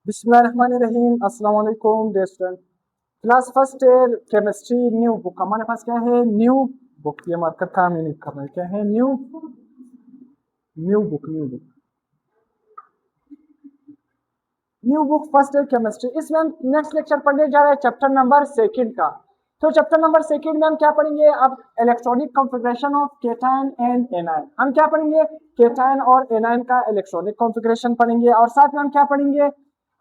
बिस्मिल्लाहिर्रहमानिर्रहीम। अस्सलाम वालेकुम dear student. Class first year chemistry new book हमारे पास क्या है? New book. ये मार्कर था मैंने लिखा है क्या है? New new book new book first year chemistry. इसमें हम नेक्स्ट लेक्चर पढ़ने जा रहे हैं चैप्टर नंबर सेकंड का। तो चैप्टर नंबर सेकंड में हम क्या पढ़ेंगे? अब electronic configuration of cation and anion. हम क्या पढ़ेंगे? केटायन और एनायन का इलेक्ट्रॉनिक कॉन्फ़िगरेशन पढ़ेंगे और साथ में हम क्या पढ़ेंगे?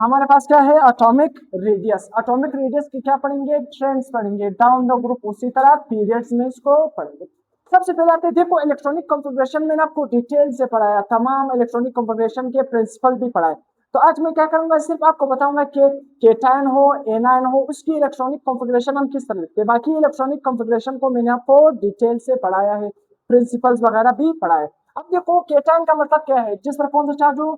हमारे पास क्या है? Atomic radius. एटॉमिक रेडियस की क्या पढ़ेंगे? ट्रेंड्स पढ़ेंगे डाउन द ग्रुप। उसी तरह पीरियड्स में इसको पढ़ेंगे। सबसे पहले आते हैं, देखो इलेक्ट्रॉनिक कॉन्फ़िगरेशन में आपको डिटेल से पढ़ाया, तमाम इलेक्ट्रॉनिक कॉन्फ़िगरेशन के प्रिंसिपल भी पढ़ाए। तो आज मैं क्या करूंगा? सिर्फ आपको बताऊंगा कि केटायन हो एनायन हो उसकी इलेक्ट्रॉनिक कॉन्फ़िगरेशन हम किस तरह लिखते हैं। बाकी इलेक्ट्रॉनिक कॉन्फ़िगरेशन को मैंने आपको डिटेल से पढ़ाया है, प्रिंसिपल्स वगैरह भी पढ़ाए। अब देखो केटायन का मतलब क्या है? जिस पर कौन सा चार्ज हो?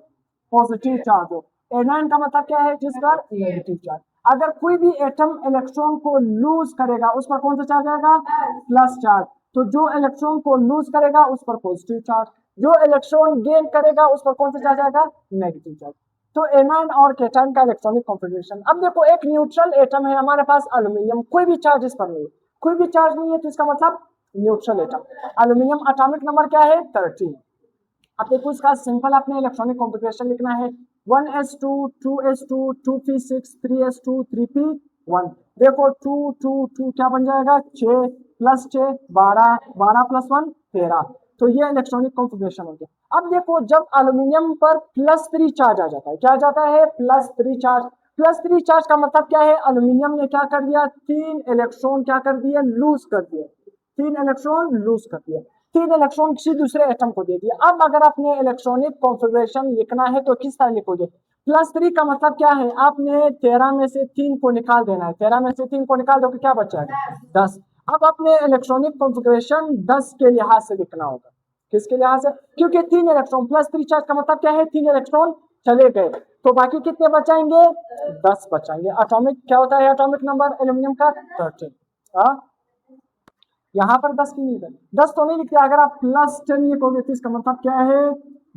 पॉजिटिव चार्ज हो। एनायन का मतलब क्या है? जिस पर नेगेटिव चार्ज। अगर कोई भी एटम इलेक्ट्रॉन को लूज करेगा उस पर कौन सा चार्ज आएगा? Plus charge. तो जो इलेक्ट्रॉन को लूज करेगा उस पर पॉजिटिव चार्ज, जो इलेक्ट्रॉन गेन करेगा उस पर कौन सा चार्ज आएगा? Negative charge. तो एनायन और केटायन का इलेक्ट्रॉनिक कॉन्फ़िगरेशन। अब देखो एक न्यूट्रल एटम है हमारे पास एल्यूमिनियम, कोई भी चार्ज इस पर नहीं है, कोई भी चार्ज नहीं है, तो इसका मतलब neutral atom. Aluminium atomic number क्या है? 13। अब देखो इसका सिंपल अपने इलेक्ट्रॉनिक कॉन्फ़िगरेशन लिखना है 1s2 2s2 2p6 3s2 3p1। देखो 2 2 2 क्या बन जाएगा? 6 प्लस 6 12 12 प्लस 1 13। तो ये इलेक्ट्रॉनिक कॉन्फ़िगरेशन हो गया। अब देखो जब एल्यूमिनियम पर +3 चार्ज आ जाता है, क्या आ जाता है? +3 चार्ज। +3 चार्ज का मतलब क्या है? एल्यूमिनियम ने क्या कर दिया? 3 इलेक्ट्रॉन क्या कर दिए? लूज कर दिए। 3 इलेक्ट्रॉन लूज कर दिए, 3 इलेक्ट्रॉन किसी दूसरे एटम को दे दिया। अब अगर आपने इलेक्ट्रॉनिक कॉन्फ़िगरेशन लिखना है तो किस तरह लिखोगे? +3 का मतलब क्या है? आपने 13 में से 3 को निकाल देना है। 13 में से 3 को निकाल दो तो क्या बचेगा? 10। अब आपने इलेक्ट्रॉनिक कॉन्फ़िगरेशन 10 के लिहाज से लिखना होगा। किसके लिहाज से? क्योंकि 3 इलेक्ट्रॉन, +3 चार्ज का मतलब क्या है? 3 इलेक्ट्रॉन चले गए, तो बाकी कितने बचाएंगे? 10 बचाएंगे। एटॉमिक क्या होता है? एटॉमिक नंबर एल्यूमिनियम का 13। यहाँ पर 10 क्यों नहीं लिखा? 10 तो नहीं लिखते। अगर आप +10 लिखोगे तो इसका मतलब क्या है?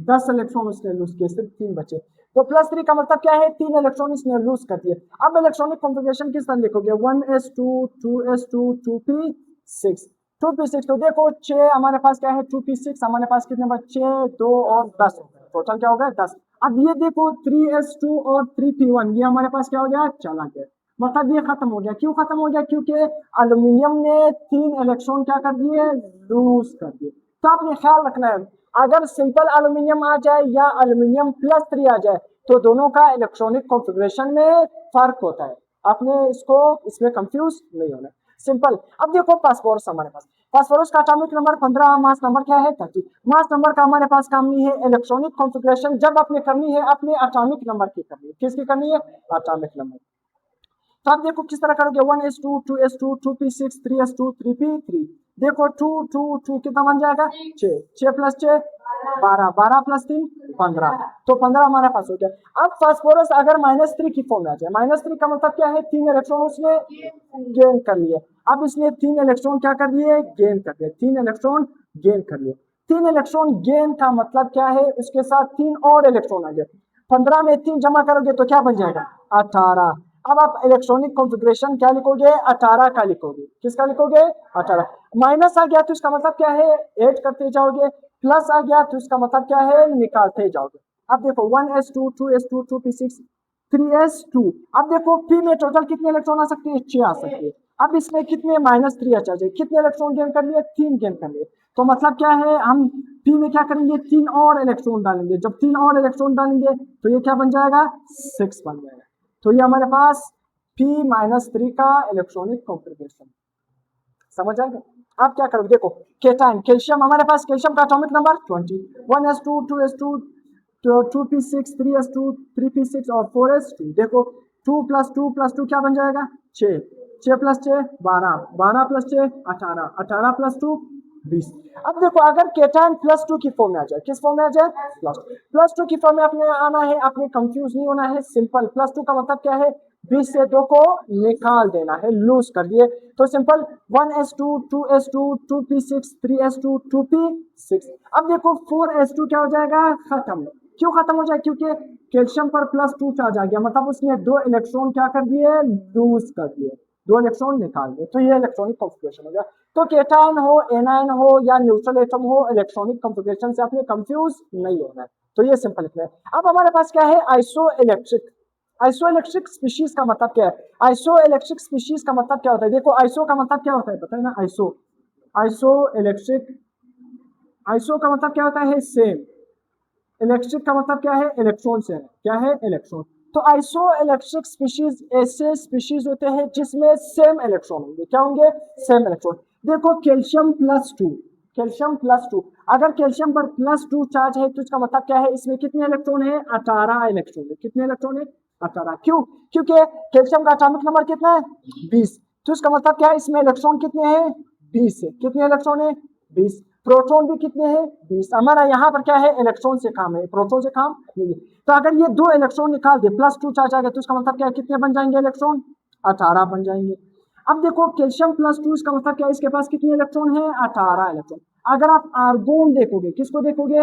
10 इलेक्ट्रॉन उसने लूज किए, सिर्फ 3 बचे। तो +3 का मतलब क्या है? 3 इलेक्ट्रॉन इसने लूज कर दिए। अब इलेक्ट्रॉनिक कॉन्फ़िगरेशन किस तरह लिखोगे? 1s2 2s2 2p6 2p6। तो देखो 6 हमारे पास क्या है? 2p6 हमारे पास कितने बचे? 2 और 10, टोटल क्या हो गया? 10। अब ये देखो 3s2 और 3p1 ये हमारे पास क्या हो गया? चला गया। मतलब ये खत्म हो गया। क्यों खत्म हो गया? क्योंकि एल्यूमिनियम ने 3 इलेक्ट्रॉन क्या कर दिए? लूज कर दिए। तो आपने ख्याल रखना है, अगर सिंपल एल्यूमिनियम आ जाए या एल्यूमिनियम +3 आ जाए तो दोनों का इलेक्ट्रॉनिक कॉन्फ़िगरेशन में फर्क होता है। आपने इसको इसमें कंफ्यूज नहीं होना। सिंपल। अब देखो फास्फोरस हमारे पास, फास्फोरस का एटॉमिक नंबर 15, मास नंबर क्या है? 30। मास नंबर का हमारे पास काम नहीं है। इलेक्ट्रॉनिक कॉन्फ़िगरेशन जब आपने करनी है अपने एटॉमिक नंबर की करनी है। किसकी करनी है? Atomic number. तो आप देखो किस तरह करोगे? 1s2 2s2 2p6 3s2 3p3। देखो 2 2 2 कितना बन जाएगा? 6 6 प्लस 6 12 12 प्लस 3 15। तो 15 हमारे पास हो गया। अब फास्फोरस अगर -3 की फॉर्म में आ जाए, -3 का मतलब क्या है? 3 इलेक्ट्रॉन उसने गेन कर लिए। अब इसने 3 इलेक्ट्रॉन क्या कर दिए? गेन कर दिए। 3 इलेक्ट्रॉन गेन कर लिए। 3 इलेक्ट्रॉन गेन का मतलब क्या है? उसके साथ 3 और इलेक्ट्रॉन आ गए। 15 में 3 जमा करोगे तो क्या बन जाएगा? 18। अब आप इलेक्ट्रॉनिक कॉन्फ़िगरेशन क्या लिखोगे? 18 का लिखोगे। किसका लिखोगे? 18। माइनस आ गया तो इसका मतलब क्या है? ऐड करते जाओगे। प्लस आ गया तो इसका मतलब क्या है? निकालते जाओगे। अब देखो 1s2 2s2 2p6 3s2। अब देखो p में टोटल कितने इलेक्ट्रॉन आ सकते हैं? 6 आ सकते हैं। अब इसमें कितने? -3 आ जाए। कितने इलेक्ट्रॉन गेन कर लिए? 3 गेन कर लिए। तो मतलब क्या है? हम p में क्या करेंगे? 3 और इलेक्ट्रॉन डालेंगे। जब 3 और इलेक्ट्रॉन डालेंगे तो ये क्या बन जाएगा? 6 बन जाएगा। तो ये हमारे पास p-3 का इलेक्ट्रॉनिक कॉन्फ़िगरेशन। समझ आएगा? आप क्या करोगे? देखो केटायन, कैल्शियम हमारे पास, कैल्शियम का atomic number 20। 1s2 2s2 2p6 3s2 3p6 और 4s2। देखो 2 + 2 क्या बन जाएगा? 6 6 प्लस 6 12 12 प्लस 6 18 18 प्लस 2 20। अब देखो अगर केटायन +2 की फॉर्म में आ जाए, किस फॉर्म में आ जाए? +2 की फॉर्म में अपने आना है। आपने कंफ्यूज नहीं होना है। सिंपल। +2 का मतलब क्या है? 20 से 2 को निकाल देना है, लूज कर दिए। तो simple 1s2 2s2 2p6 3s2 2p6। अब देखो 4s2 क्या हो जाएगा? खत्म। क्यों खत्म हो जाए? क्योंकि कैल्शियम पर +2 चार्ज आ गया, मतलब उसने 2 इलेक्ट्रॉन क्या कर दिए, लूज कर दिए, 2 इलेक्ट्रॉन निकाल दिए। तो ये इलेक्ट्रॉनिक कॉन्फ़िगरेशन हो गया। तो केटायन हो, एनायन हो या न्यूट्रल एटम हो, इलेक्ट्रॉनिक कॉन्फ़िगरेशन से आपने कंफ्यूज नहीं होना है। तो ये सिंपल लिखना है। अब हमारे पास क्या है, आइसोइलेक्ट्रिक। आइसोइलेक्ट्रिक स्पीशीज का मतलब क्या है, आइसोइलेक्ट्रिक स्पीशीज का मतलब क्या होता है, देखो आइसो का मतलब क्या होता है पता है ना, आइसोइलेक्ट्रिक, आइसो का मतलब क्या होता है, सेम। इलेक्ट्रिक का मतलब क्या है, इलेक्ट्रॉन से है, क्या है, इलेक्ट्रॉन। तो आइसो इलेक्ट्रिक स्पीशीज ऐसे स्पीशीज होते हैं जिसमें सेम इलेक्ट्रॉन होंगे, क्या होंगे, सेम इलेक्ट्रॉन। देखो कैल्शियम +2, कैल्शियम +2, अगर कैल्शियम पर +2 चार्ज है तो इसका मतलब क्या है, इसमें कितने इलेक्ट्रॉन है, 18 इलेक्ट्रॉन है। कितने इलेक्ट्रॉन है, 18। क्यों, क्योंकि कैल्शियम का एटॉमिक नंबर कितना है, 20। तो इसका मतलब क्या है, इसमें इलेक्ट्रॉन कितने हैं, 20 है। कितने इलेक्ट्रॉन है, 20। प्रोटॉन भी कितने हैं, 20। हमारा यहाँ पर क्या है, इलेक्ट्रॉन से काम है, प्रोटॉन से काम नहीं है। तो अगर ये 2 इलेक्ट्रॉन निकाल दे, +2 चार्ज आ गया, तो इसका मतलब क्या है, कितने बन जाएंगे इलेक्ट्रॉन, 18 बन जाएंगे। अब देखो कैल्शियम +2, इसका मतलब क्या है, इसके पास कितने इलेक्ट्रॉन है, 18 इलेक्ट्रॉन। अगर आप आर्गोन देखोगे, किसको देखोगे,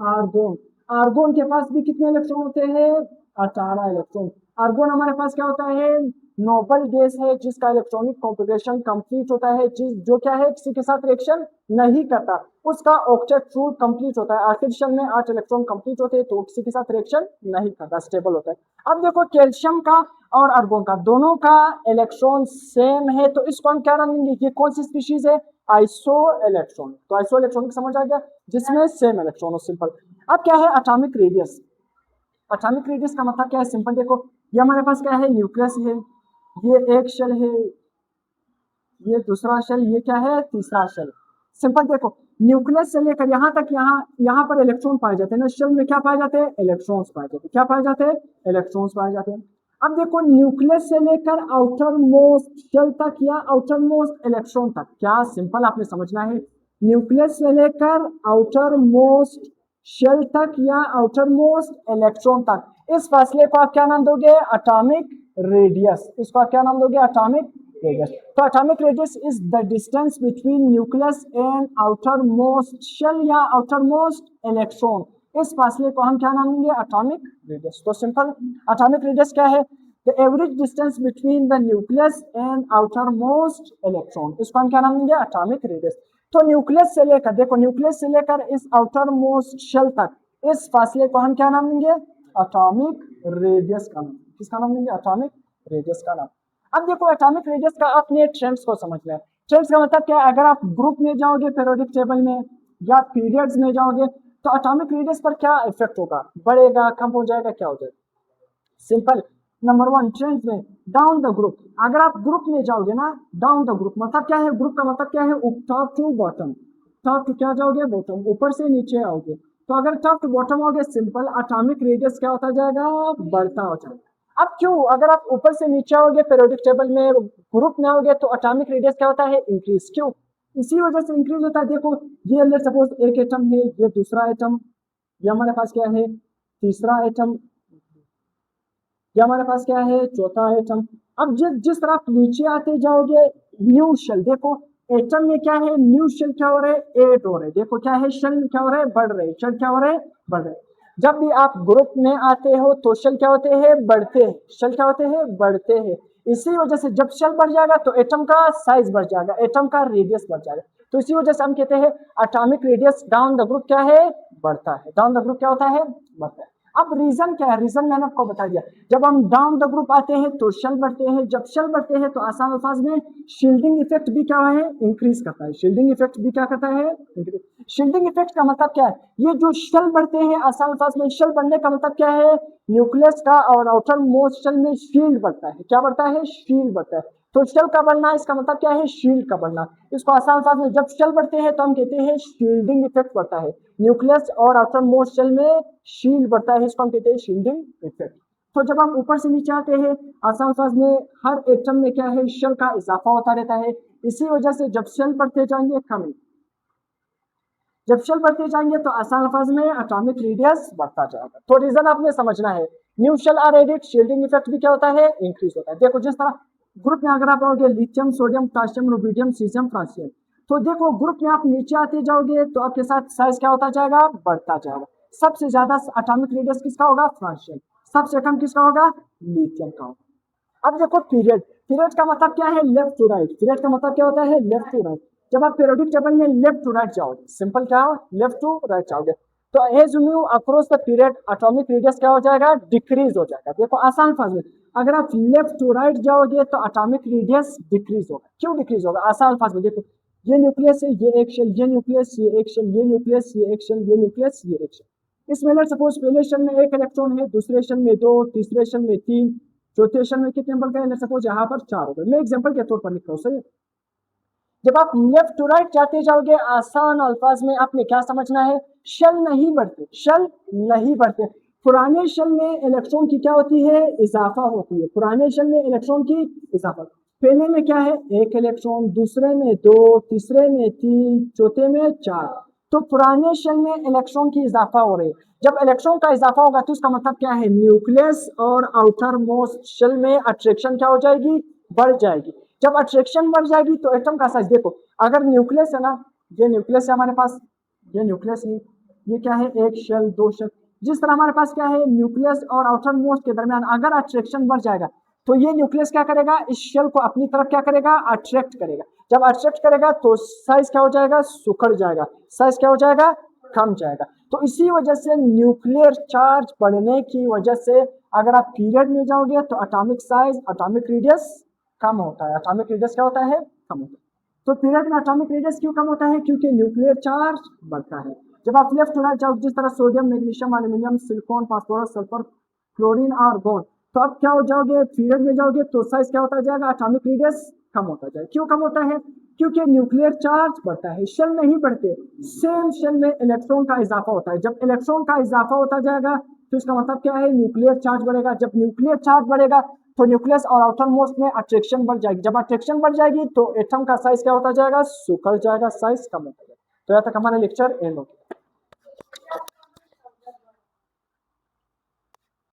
आर्गोन, आर्गोन के पास भी कितने इलेक्ट्रॉन होते हैं, 18 इलेक्ट्रॉन। आर्गोन हमारे पास क्या होता है, नोबल गैस है जिसका इलेक्ट्रॉनिक कॉन्फ़िगरेशन कंप्लीट होता है, जिस जो क्या है, किसी के साथ रिएक्शन नहीं करता, उसका ऑक्टेट रूल कंप्लीट होता है। आखिर शेल में 8 इलेक्ट्रॉन कंप्लीट होते हैं, तो किसी के साथ रिएक्शन नहीं करता, स्टेबल होता है। अब देखो कैल्शियम का और आर्गोन का दोनों का इलेक्ट्रॉन सेम है, तो इसको हम क्या नाम देंगे, ये कौन सी स्पीशीज है, आइसो इलेक्ट्रॉन। तो आइसो इलेक्ट्रॉनिक समझ आ गया, जिसमें सेम इलेक्ट्रॉन हो, सिंपल। अब क्या है, एटॉमिक रेडियस। एटॉमिक रेडियस का मतलब क्या है, सिंपल देखो, ये हमारे पास क्या है, न्यूक्लियस है, ये एक शेल है, ये दूसरा शेल, ये क्या है, तीसरा शेल। सिंपल देखो, न्यूक्लियस से लेकर यहाँ तक, यहाँ पर इलेक्ट्रॉन पाए जाते हैं ना, शेल में क्या पाए जाते हैं, इलेक्ट्रॉन्स पाए जाते हैं। क्या पाए जाते हैं, इलेक्ट्रॉन्स पाए जाते हैं। अब देखो न्यूक्लियस से लेकर आउटर मोस्ट शेल तक या आउटर मोस्ट इलेक्ट्रॉन तक, क्या सिंपल आपने समझना है, न्यूक्लियस से लेकर आउटर मोस्ट शेल तक या आउटर मोस्ट इलेक्ट्रॉन तक, इस फासले को आप क्या नाम दोगे, एटॉमिक रेडियस। इसको आप क्या नाम दोगे, एटॉमिक रेडियस। तो atomic radius is the distance between nucleus and outermost shell या आउटर मोस्ट इलेक्ट्रॉन, इस फासले को हम क्या नाम देंगे, एटॉमिक रेडियस। तो सिंपल, एटॉमिक रेडियस क्या है, the average distance between the nucleus and outermost electron, इसको हम क्या नाम देंगे, एटॉमिक रेडियस। तो न्यूक्लियस से लेकर, देखो न्यूक्लियस से लेकर इस आउटर मोस्ट शेल तक, इस फासले को हम क्या नाम देंगे, एटॉमिक रेडियस का नाम। किसका नाम देंगे, एटॉमिक रेडियस का नाम। अब देखो एटॉमिक रेडियस का अपने ट्रेंड्स को समझना है। ट्रेंड्स का मतलब क्या है, अगर आप ग्रुप में जाओगे पीरियोडिक टेबल में या पीरियड्स में जाओगे, तो एटॉमिक रेडियस पर क्या इफेक्ट होगा, बढ़ेगा, कम हो जाएगा, क्या हो जाएगा, सिंपल। नंबर 1 ट्रेंड्स में डाउन द ग्रुप, अगर आप ग्रुप में जाओगे ना, डाउन द ग्रुप मतलब क्या है, ग्रुप का मतलब क्या है, top to bottom, top to क्या जाओगे, बॉटम, ऊपर से नीचे आओगे। तो अगर टॉप टू बॉटम आओगे, सिंपल एटॉमिक रेडियस क्या होता जाएगा, बढ़ता हो जाएगा। अब क्यों, अगर आप ऊपर से नीचे आओगे पीरियोडिक टेबल में, ग्रुप में आओगे, तो एटॉमिक रेडियस क्या होता है, इंक्रीज। क्यों, इसी वजह से इंक्रीज होता है। देखो ये लेट्स सपोज एक एटम है, ये दूसरा एटम, ये हमारे पास क्या है, तीसरा एटम, ये हमारे पास क्या है, चौथा एटम। अब जिस तरह आप नीचे आते जाओगे, न्यू शेल, देखो एटम में क्या है, न्यू शेल क्या हो रहा है, 8 हो रहे, देखो क्या है, शेल क्या हो रहा है, बढ़ रहे, शेल क्या हो रहे हैं, बढ़ रहे। जब भी आप ग्रुप में आते हो तो शेल क्या होते हैं, बढ़ते हैं, शेल क्या होते हैं, बढ़ते हैं। इसी वजह से जब शेल बढ़ जाएगा तो एटम का साइज बढ़ जाएगा, एटम का रेडियस बढ़ जाएगा। तो इसी वजह से हम कहते हैं atomic radius down the group क्या है, बढ़ता है, डाउन द ग्रुप क्या होता है, बढ़ता है। अब रीजन क्या है, रीजन मैंने आपको बता दिया, जब हम डाउन द ग्रुप आते हैं तो शेल बढ़ते हैं, जब शेल बढ़ते हैं तो आसान अल्फाज में शील्डिंग इफेक्ट भी क्या है, इंक्रीज करता है। शील्डिंग इफेक्ट भी क्या करता है, शील्डिंग इफेक्ट का मतलब क्या है, ये जो शेल बढ़ते हैं, आसान अल्फाज में शेल बढ़ने का मतलब क्या है, न्यूक्लियस का और आउटर मोस्ट शेल में शील्ड बढ़ता है। क्या बढ़ता है, शील्ड बढ़ता है। तो शेल का बढ़ना, इसका मतलब क्या है, शील्ड का बढ़ना। इसको आसान अल्फाज में जब शेल बढ़ते हैं तो हम कहते हैं शील्डिंग इफेक्ट बढ़ता है, न्यूक्लियस और आउटर मोस्ट शेल में शील्ड बढ़ता है, इसको हम कहते हैं शील्डिंग इफेक्ट। तो जब हम ऊपर से नीचे आते हैं, आसान अल्फाज में हर एटम में क्या है, शेल का इजाफा होता रहता है। इसी वजह से जब शेल बढ़ते जाएंगे कमी, जब शेल बढ़ते जाएंगे तो आसान अल्फाज में एटॉमिक रेडियस बढ़ता जाएगा। तो रीजन आपने समझना है, new shell are added, shielding effect भी क्या होता है, इंक्रीज होता है। देखो जिस तरह ग्रुप में अगर आप आओगे lithium, sodium, potassium, rubidium, caesium, francium, तो देखो ग्रुप में आप नीचे आते जाओगे तो आपके साथ साइज क्या होता जाएगा, बढ़ता जाएगा। सबसे ज्यादा एटॉमिक रेडियस किसका होगा, फ्रांसियम। सबसे कम किसका होगा? लिथियम का होगा। अब देखो पीरियड, पीरियड का मतलब क्या है? Left to right. पीरियड का मतलब क्या होता है? Left to right. जब आप पीरियोडिक टेबल में लेफ्ट टू राइट जाओगे, सिंपल क्या हो, लेफ्ट टू राइट जाओगे, तो as you move across the period atomic radius क्या हो जाएगा? डिक्रीज हो जाएगा। देखो आसान फॉर्मूला, अगर आप लेफ्ट टू राइट जाओगे तो एटॉमिक रेडियस डिक्रीज होगा। क्यों डिक्रीज होगा? आसान फॉर्मूला देखो, ये न्यूक्लियस है, ये एक शेल, ये न्यूक्लियस, ये एक शेल, ये न्यूक्लियस, ये एक शेल, ये न्यूक्लियस, ये एक शेल। इसमें लेट्स सपोज पहले शेल में एक इलेक्ट्रॉन है, दूसरे शेल में 2, तीसरे शेल में 3, चौथे शेल में कितने नंबर का है? लेट्स सपोज यहाँ पर 4 हो गए। मैं एग्जांपल के तौर पर लिख रहा हूँ, सही। जब आप लेफ्ट टू राइट जाते जाओगे, आसान अल्फाज में आपने क्या समझना है? शेल नहीं बढ़ते, शेल नहीं बढ़ते। पुराने शेल में इलेक्ट्रॉन की क्या होती है? इजाफा होती है। पुराने शेल में इलेक्ट्रॉन की इजाफा, पहले में क्या है? एक इलेक्ट्रॉन, दूसरे में 2, तीसरे में 3, चौथे में 4। तो पुराने शेल में इलेक्ट्रॉन की इजाफा हो रही है। जब इलेक्ट्रॉन का इजाफा होगा तो इसका मतलब क्या है? न्यूक्लियस और आउटर मोस्ट शेल में अट्रैक्शन क्या हो जाएगी? बढ़ जाएगी। जब अट्रैक्शन बढ़ जाएगी तो एटम का साइज देखो, अगर न्यूक्लियस है ना, ये न्यूक्लियस है हमारे पास, ये न्यूक्लियस है, ये क्या है? एक शेल, दो शेल। जिस तरह हमारे पास क्या है? न्यूक्लियस और आउटर मोस्ट के दरमियान अगर अट्रैक्शन बढ़ जाएगा तो ये न्यूक्लियस क्या करेगा? इस शेल को अपनी तरफ क्या करेगा? अट्रैक्ट करेगा। जब अट्रैक्ट करेगा तो साइज क्या हो जाएगा? सुखड़ जाएगा। साइज क्या हो जाएगा? कम जाएगा। तो इसी वजह से न्यूक्लियर चार्ज बढ़ने की वजह से अगर आप पीरियड में जाओगे तो एटॉमिक साइज, एटॉमिक रेडियस कम होता है। एटॉमिक रेडियस क्या होता है? कम होता है। तो पीरियड में एटॉमिक रेडियस क्यों कम होता है? क्योंकि न्यूक्लियर चार्ज बढ़ता है। जब आप लेफ्ट टू राइट जाओ, जिस तरह sodium, magnesium, aluminium, silicon, phosphorus, sulphur, chlorine, argon, तो आप क्या हो जाओगे? पीरियड में जाओगे तो साइज क्या होता जाएगा? एटॉमिक रेडियस कम होता जाएगा। क्यों कम होता है? क्योंकि न्यूक्लियर चार्ज बढ़ता है, शेल नहीं बढ़ते। सेम शेल में इलेक्ट्रॉन का इजाफा होता है। जब इलेक्ट्रॉन का इजाफा होता जाएगा तो इसका मतलब क्या है? न्यूक्लियर चार्ज बढ़ेगा। जब न्यूक्लियर चार्ज बढ़ेगा तो न्यूक्लियस और आउटर मोस्ट में अट्रैक्शन बढ़ जाएगी। जब अट्रैक्शन बढ़ जाएगी तो एटम का साइज क्या होता जाएगा? सुखड़ जाएगा, साइज कम होता जाएगा। तो यहाँ तक हमारा लेक्चर एंड हो गया।